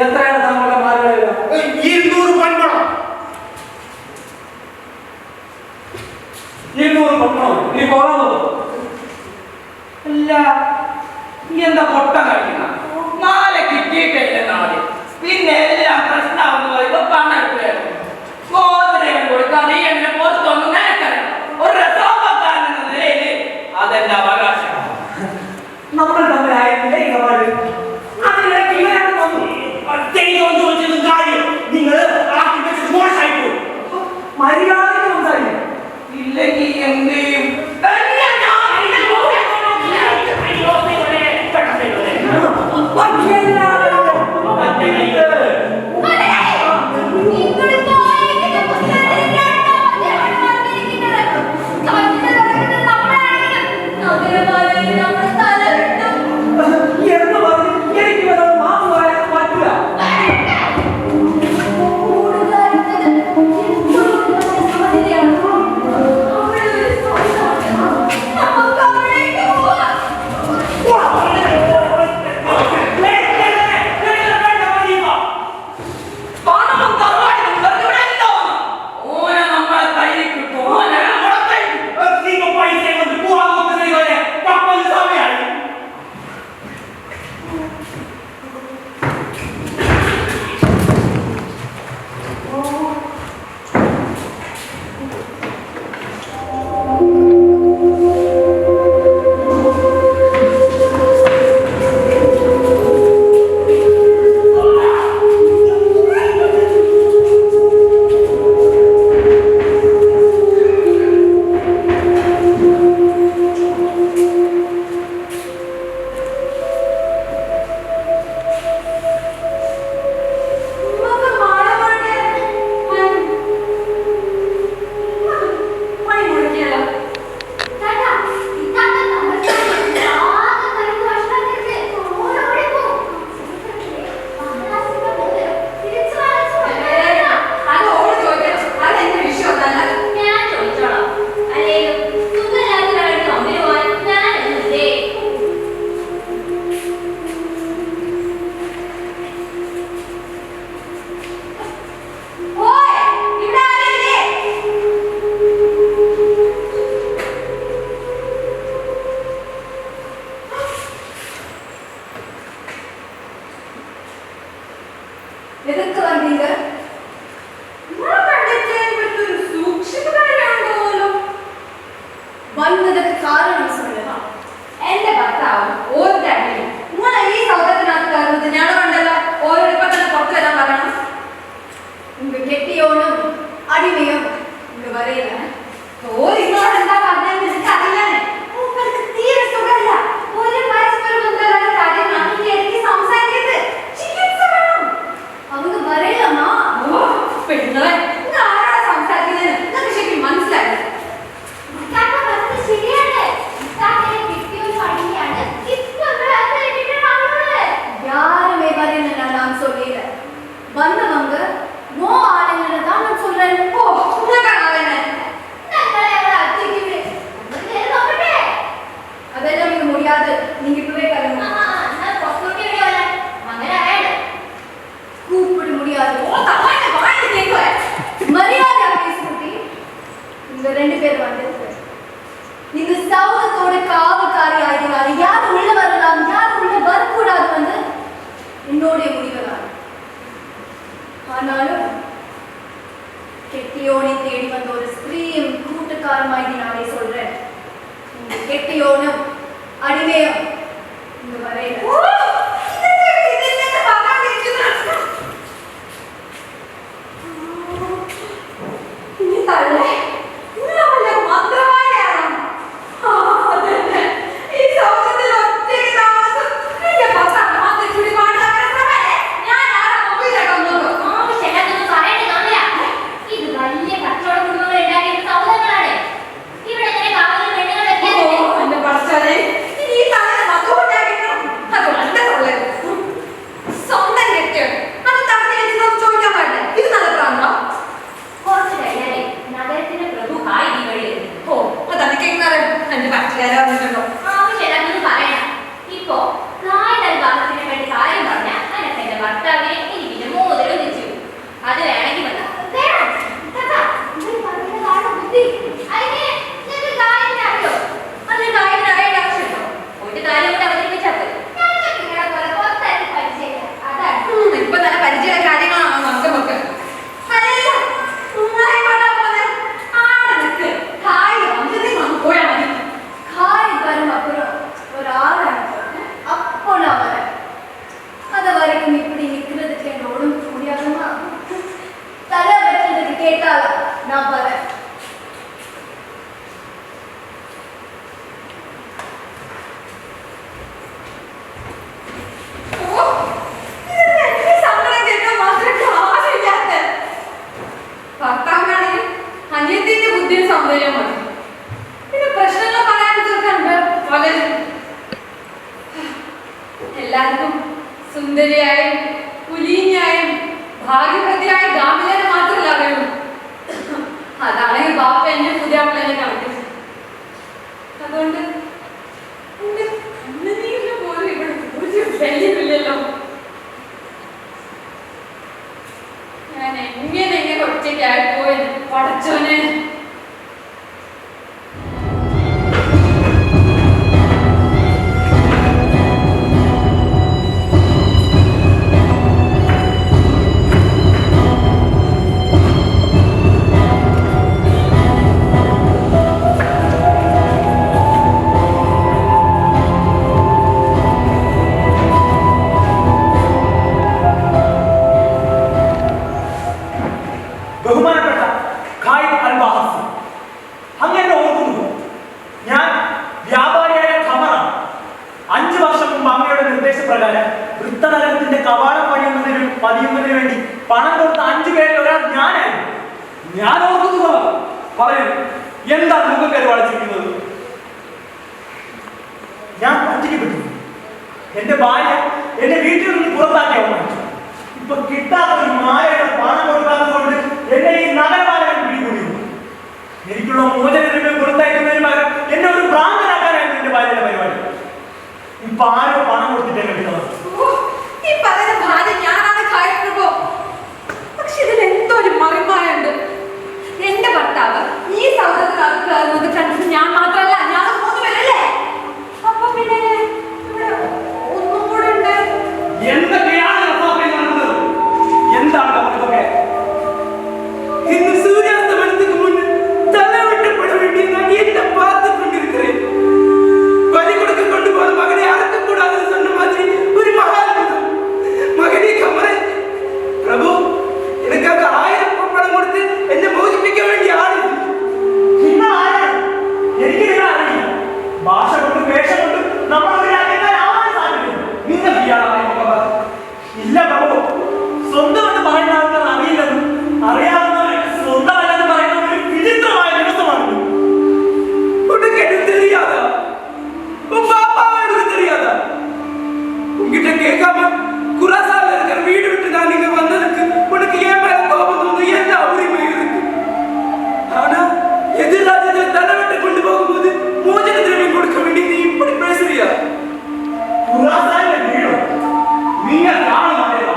എത്രയാണ് താങ്കളുടെ മാലകളിൽ? 200 പൺപണം. 200 പണോ? നീ പോകാമോ? അല്ല, നീ എന്താ പൊട്ടം കഴിക്കുന്ന? അവകാശം. നമ്മൾ തമ്മിലായിരുന്നില്ലേ ഇടപാട്? അതിനിടയ്ക്ക് ഇവരാണ് വന്നു. നിങ്ങൾ മര്യാദയ്ക്ക് സംസാരിക്കും, ഇല്ലെങ്കിൽ എന്റെയും എന്ന് പറഞ്ഞ് എനിക്ക് വന്നത് മാപ്പ് പറയാൻ പറ്റില്ല. സുന്ദരിയായും കുലീനിയായും ഭാഗ്യവതിയായ ഗാമിലനെ മാത്രമല്ല അറിയുള്ളൂ. അതാണെങ്കിൽ ബാപ്പ എന്നെ പുതിയ ആപ്പിളനെ കണക്കിച്ചു. അതുകൊണ്ട് എന്റെ കണ്ണുനീരിന് പോലും ഇവിടെ ഒരു വെല്ലുമില്ലല്ലോ. ഞാൻ എങ്ങനെ ഒറ്റയ്ക്കായി പോയി പടച്ചോനെ. ബഹുമാനപ്പെട്ട ഖായിദ് അൽ-ബാഹസി, അങ്ങനെ ഓർക്കുന്നു, ഞാൻ വ്യാപാരിയായ ഖമറാണ്. 5 വർഷം മുമ്പ് അങ്ങയുടെ നിർദ്ദേശപ്രകാരം വൃത്തനഗരത്തിന്റെ കവാടം പണിയുന്നതിന് വേണ്ടി പണം കൊടുത്ത 5 പേരിൽ ഒരാൾ ഞാനായിരുന്നു. ഞാൻ ഓർക്കുന്നു. പറയൂ, എന്താണ് മുഖം കരുവാളിച്ചിരിക്കുന്നത്? ഞാൻ പറ്റിക്കപ്പെട്ടു. എന്റെ ഭാര്യ എന്റെ വീട്ടിൽ നിന്ന് പുറത്താക്കി അവമാനിച്ചു. ഇപ്പൊ കിട്ടാത്ത ഒരു മായയുടെ പണം കൊടുക്കാത്തത് കൊണ്ട് എന്നെ ഈ നഗരപാലകൻ പിടികൂടിയിരുന്നു. എനിക്കുള്ള മോചന രൂപ പുറത്തയക്കുന്നതിന് പകരം എന്നെ ഒരു ഭ്രാന്തനാക്കാനായിരുന്നു എന്റെ ഭാര്യയുടെ പരിപാടി. ഇപ്പൊ ആരോ പണം കൊടുത്തിട്ട് എന്നെ വിട്ടത്. ഈ പറയുന്ന ഭാര്യ ഞാനാണ് ഖായിദ്. പക്ഷെ ഇതിൽ എന്തോ ഒരു മറിമായുണ്ട്. എന്റെ ഭർത്താവ് ഈ സൗഹൃദത്തിൽ കണ്ടിട്ട് ഞാൻ മാത്രമല്ല, ഞാൻ 3 പേരല്ലേ. അപ്പൊ പിന്നെ ഇവിടെ ഒന്നും കൂടെ ഉണ്ട്. എന്തൊക്കെയാണ് നടന്നത്? എന്താണ് നമുക്കൊക്കെ? ഇന്ന് സൂര്യാസ്തമനத்துக்கு മുന്നേ തലവെട്ടപ്പെട വേണ്ടി நான் என்ன பார்த்து கொண்டிருக்கிறேன். பலி கொடுக்க கொண்டு போன மகனை அறுக்கக்கூடாதுன்னு சொன்ன மாதிரி ஒரு மகாத்புதம். மகனே கமரே, பிரபு எனக்காக 1000 பணம் கொடுத்து എന്നെ മോചിപ്പിക്ക വേണ്ടി ആള്. എനിക്ക് നിങ്ങൾ അറിയില്ല. ഭാഷ കൊണ്ട് വേഷം കൊണ്ട് നമ്മൾ ഒരു രാജ്യക്കാരാവാൻ സാധിക്കില്ല. നിങ്ങൾ ഇയാളാണ് മുഹമ്മദ്. ഇല്ല പ്രഭു, സ്വന്തം എന്ന് പറയുന്ന ആൾക്കാർ അറിയില്ലെന്നും അറിയാവുന്നവർക്ക് സ്വന്തമല്ലെന്ന് പറയുന്ന ഒരു വിചിത്രമായ ദിവസമാണ്. உனக்கு என்ன தெரியாதா? உன் பாப்பாவை எனக்கு தெரியாதா? உன்கிட்ட கேட்காம குராசால இருக்கிற வீடு விட்டு நான் இங்க வந்ததுக்கு உனக்கு ஏன் மேல கோபம் தோணுது? என்ன உரிமை இருக்கு? ஆனா எதிர் ராஜ்யத்துல தலை வெட்ட கொண்டு போகும்போது மோചന ദ്രവ്യം കൊടുக்க വേണ്ടി നീ இப்படி பேசுறியா? ഖുറാസാനിലെ വീടോ? നിങ്ങൾ കാണുന്നില്ല,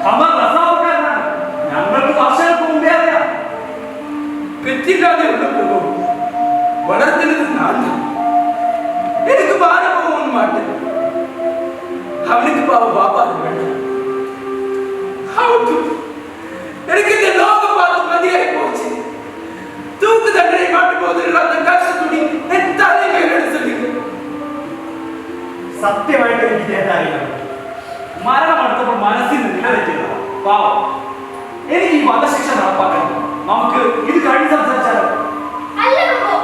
ഖമർ റസാവുകാരനാണ്. ഞങ്ങൾക്ക് വർഷങ്ങൾക്ക് മുമ്പേ അറിയാം. பெற்றில்லாத உள்ள பிரபு வளர்த்தது நான் தான். எனக்கு பார போகவும் மாட்டேன். அவனுக்கு பாப்பா வேண்டாம். எனக்கு இந்த லோகம் பார்த்து மதியாகி போச்சு. தூக்கு தண்டனை மாட்டும் போது அந்த கஷ்டத்துணி என் தலை மேல சொல்லிங்க. സത്യമായിട്ട് എനിക്ക് കേട്ടാ അറിയില്ല. മരണം അടുത്തപ്പോൾ മനസ്സിൽ നിന്ന് നിലനിൽക്കുന്നതാണ് പാവം. എനിക്ക് ഈ വധശിക്ഷ നടപ്പാക്കണം. നമുക്ക് ഇത് കഴിഞ്ഞ് സംസാരിച്ചാലോ? അല്ല പ്രഭു,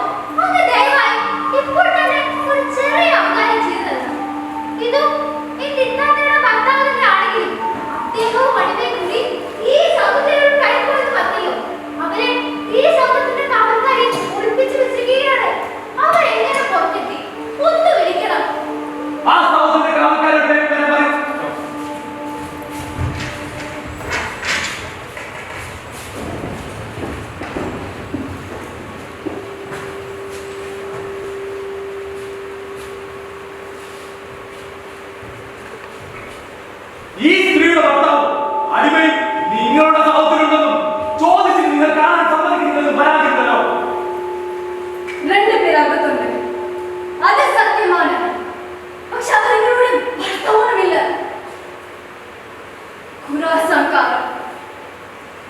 അങ്ങ് ദയവായി ഇപ്പോൾ തന്നെ ഒരു ചെറിയ അവതാരം ചെയ്തത്. ഇതും എന്റെ ഇന്നാത്തയുടെ ഭർത്താവ് തന്നെ ആണെങ്കിൽ അദ്ദേഹവും അടിമയും കൂടി ഈ സൗന്ദര്യം കൈക്കൊടുത്ത് പറ്റിയോ. അവരെ ഈ സൗന്ദര്യത്തിന്റെ കാവൽക്കാരെ ഒളിപ്പിച്ചു വെച്ചിരിക്കുകയാണ്. അവർ എങ്ങനെ പുറത്തെത്തി? ഒന്ന് വിളിക്കണം. ആ സൗന്ദര്യ കാവൽക്കാരുടെ പേര് പറയും. ഈ സ്ത്രീയുടെ ഭർത്താവ് അടിമയും നിങ്ങളുടെ സൗന്ദര്യമുണ്ടെന്നും ചോദിച്ച് നിങ്ങൾ കാണാൻ സമ്മതിക്കുന്നതെന്നും പരാതിയുണ്ടല്ലോ. 2 പേർ അകത്തുണ്ട്, അത് സത്യമാണ്. പക്ഷെ അവരുടെ ഭർത്താവുമില്ല. ഖുറാസാൻകാരൻ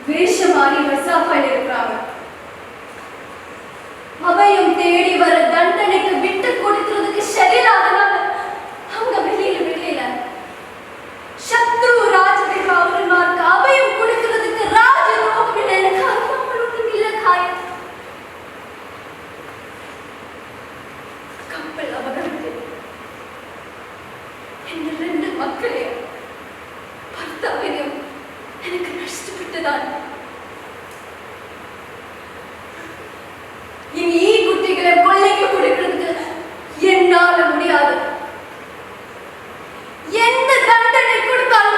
വേഷമാറി റസാഫയിൽ இருக்கிறாங்க. அவையும் தேடி வர தண்டனைக்கு விட்டு கொடுக்கிறதுக்கு சரியில்லாதனால அவங்க வெளியில சத்ரு ராஜவிகாரன்மார்க்கு அவையும் கொடுக்கிறதுக்கு ராஜரோகம் இல்லை. எனக்கு அவங்களும் இல்லை காயம். கப்பல் அவர்களுக்கு എന്റെ 2 മക്കളെ ഭർത്താവിനെയും എനിക്ക് നഷ്ടപ്പെട്ടതാണ്. ഇനി ഈ കുട്ടികളെ കൊള്ളയ്ക്ക് കൊടുക്കുന്നത് എന്നാല മുടിയാതെ എന്ത് ദണ്ഡന കൊടുത്താലും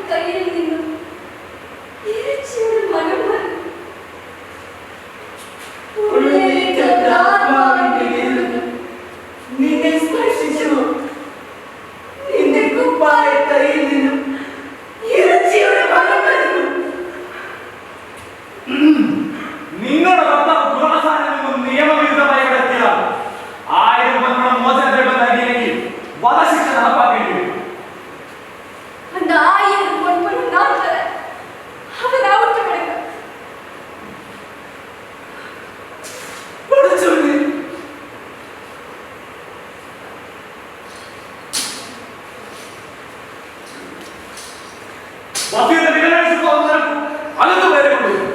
കയ്യിൽ നിന്നും ഇറച്ചിയുടെ മണം വന്നു. നിന്നെ സ്പർശിച്ചു. നിന്റെ കുപ്പായ കയ്യിൽ നിന്നും ഇറച്ചിയുടെ മണം വരുന്നു. നിങ്ങളുടെ ഭർത്താവ് ഖുറാസാനിൽ നിന്നും നിയമവിരുദ്ധമായി കടത്തിയതാണ്. 1000 പൊന്മുളം മോചനദ്രവ്യം നൽകിയില്ലെങ്കിൽ വധശിക്ഷ നടപ്പാക്കേണ്ടി വരും. அந்த 1000 பொன்மணி நான் தரேன். அவன் அவுட்டு விடுங்க. പഠിച്ചോനെ, വസീയത്ത് വിവരാംശം തോന്നുന്നു. അകത്ത് പേരെ കൊണ്ടുവരും.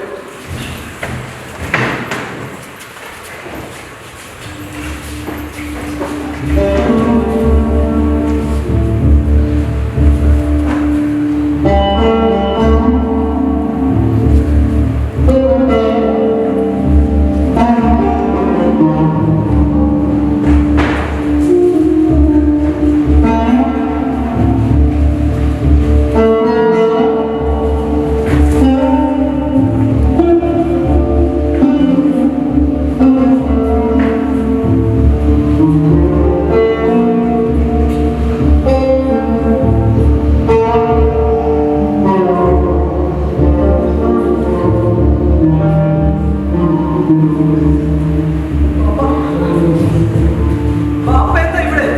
ബാപ്പ എന്താ ഇവിടെ?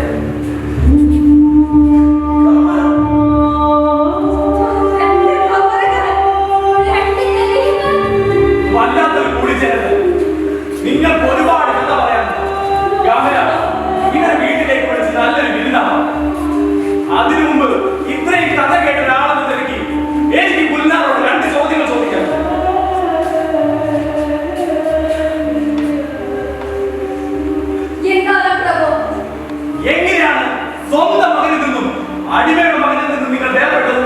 വല്ലാത്തൊരു കൂടിച്ചേരൽ. നിങ്ങൾക്ക് ഒരുപാട് കഥ പറയാനുണ്ട്. യാമന, ഇങ്ങനെ വീട്ടിലേക്ക് വിളിച്ച് നല്ലൊരു വിരുന്നാണ്. അതിനു മുമ്പ് ഇത്രയും കഥ കേട്ട ഒരാളെന്ന് തിരക്കി എനിക്ക് ഗുൽനാറോട് 2 ചോദ്യങ്ങൾ ചോദിക്കാം. എങ്ങനെയാണ് സ്വന്തം മകനിൽ നിന്നും അടിമയുടെ മകനിൽ നിന്നും നിങ്ങൾ വേർപെട്ടത്?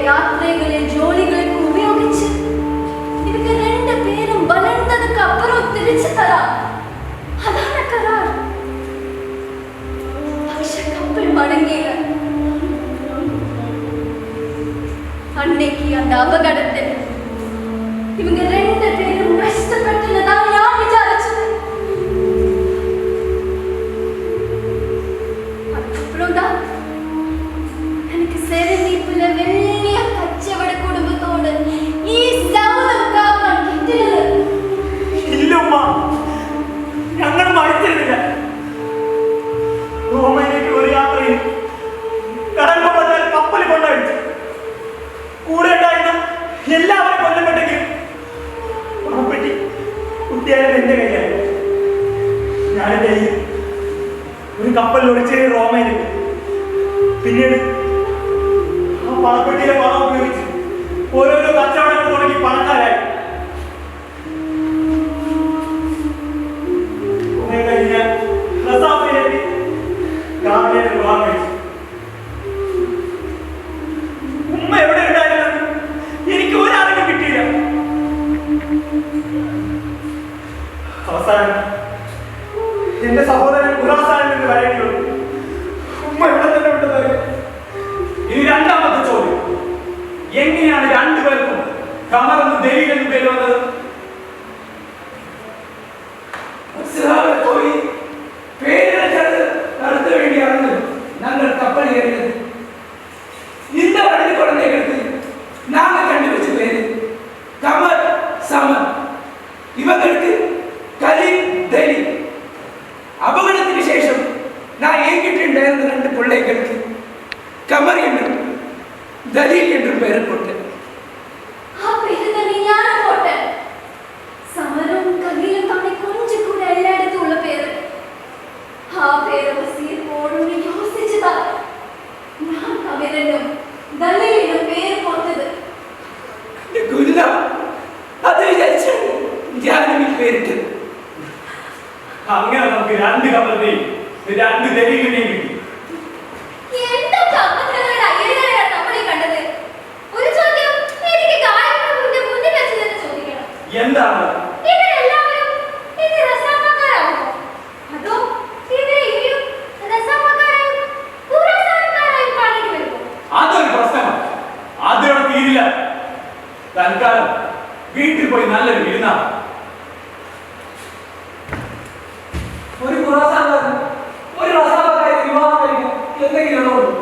യാത്രകളിൽ ജോലികൾക്ക് ഉപയോഗിച്ച് ഇവർക്ക് 2 പേരും വളർന്നതൊക്കെ അപ്പുറം തിരിച്ചു തരാം. അതാണ് കരാർ. പക്ഷെ കപ്പൽ മടങ്ങിയില്ല. അന്നേക്ക് அந்த അപകടത്തിൽ ഇവங்க 2 പേരും നഷ്ടപ്പെട്ടതാണ് ഞാൻ വിചാരിച്ചത്. அதுக்கப்புறம் எனக்கு செருமீப்புல வெள்ளிய കച്ചവട കുടുംബത്തോട് ഈ സൗദം കാക്കാൻ കിട്ടിയത്. ഇല്ല ഉമ്മ, ഞങ്ങൾ മടുത്തിരുന്നില്ല. റോമയിലേക്ക് ഒരു യാത്രയിൽ കടൽ കൊള്ളക്കാർ കപ്പൽ കൊണ്ടടിച്ചു. കൂടെ ഉണ്ടായിരുന്ന എല്ലാവരും കൊല്ലപ്പെട്ടെങ്കിലും പണപ്പെട്ടി കുട്ടിയായാലും എന്റെ കയ്യിലായി. ഞാനെന്റെ ഒരു കപ്പലിൽ ഒളിച്ച് റോമയിലേക്ക്. പിന്നീട് ആ പണപ്പെട്ടിയിലെ പണം ഉപയോഗിച്ച് ഓരോരോ കച്ചവടങ്ങൾ തുടങ്ങി പണക്കാരായി. കുറെ കഴിഞ്ഞ് റസാഫിലെത്തി രാവിലെ വിവാഹം കഴിച്ചു. ഉമ്മ എവിടെ ഉണ്ടായിരുന്നത് എനിക്ക് ഒരാളും കിട്ടിയില്ല. അവസാനം എന്റെ സഹോദരൻ ഖുറാസാനിൽ നിന്ന് വരേണ്ടി വന്നു. ഉമ്മ എവിടെ തന്നെ വിട്ടത്? ഇനി രണ്ടാമത്തെ ചോദ്യം, എങ്ങനെയാണ് 2 പേർക്കും കമർ എന്ന് ദലീൽ എന്ന് പേര് വന്നത്? പോയി പേരിടച്ചത് നടത്ത വേണ്ടിയാണ് ഞങ്ങൾ കപ്പൽ കയറിയത്. இந்த வடக்கு குழந்தைகளுக்கு நாங்க கண்டுபிடிச்ச பேரு கமர் சமர். இவங்களுக்கு கலீம் தலி. அபகடத்துக்கு சேஷம் நான் என்கிட்ட இருந்த 2 பிள்ளைகளுக்கு கமர் என்றும் தலீல் என்றும் பெயர் போட்டேன். ആ പേര് തന്നെ ഞാൻ പോട്ടെ. സമരവും കലീലും തമ്മിൽ കൊഞ്ചു കൂടെ എല്ലായിടത്തും ഉള്ള പേര്. ആ പേര് വസീർ പോടുന്ന യോസിച്ചതാ. ഞാൻ കമരനും ദലീലിനും പേര് പോട്ടത്. ഗുരുത അത് വിചാരിച്ചാണ് ഞാനും ഈ പേരിട്ടത്. അങ്ങനെ നമുക്ക് 2 കമറിനെയും രണ്ട് ദലീലിനെയും കിട്ടി. എന്തൊക്കെ അബദ്ധങ്ങളുടെ അയ്യരുകളെയാണ് നമ്മൾ ഈ കണ്ടത്. ഒരു ചോദ്യം എനിക്ക് ഗായകരുടെ മുന്നിൽ വെച്ച് തന്നെ ചോദിക്കണം. എന്താണ്? ഇവരെല്ലാവരും ഇനി രസാമക്കാരാവുമോ? അതോ ഇവരെ ഇനിയും രസാമക്കാരായും പുറസാമക്കാരായും കാണേണ്ടി വരുമോ? അതൊരു പ്രശ്നമാണ്. അതിവിടെ തീരില്ല. തൽക്കാലം വീട്ടിൽ പോയി നല്ലൊരു വിരുന്നാണ്. ഒരു ഖുറാസാൻകാരൻ ഒരു റസാബക്കാരെ വിവാഹം കഴിക്കാൻ എന്തെങ്കിലും ഇടമുണ്ടോ?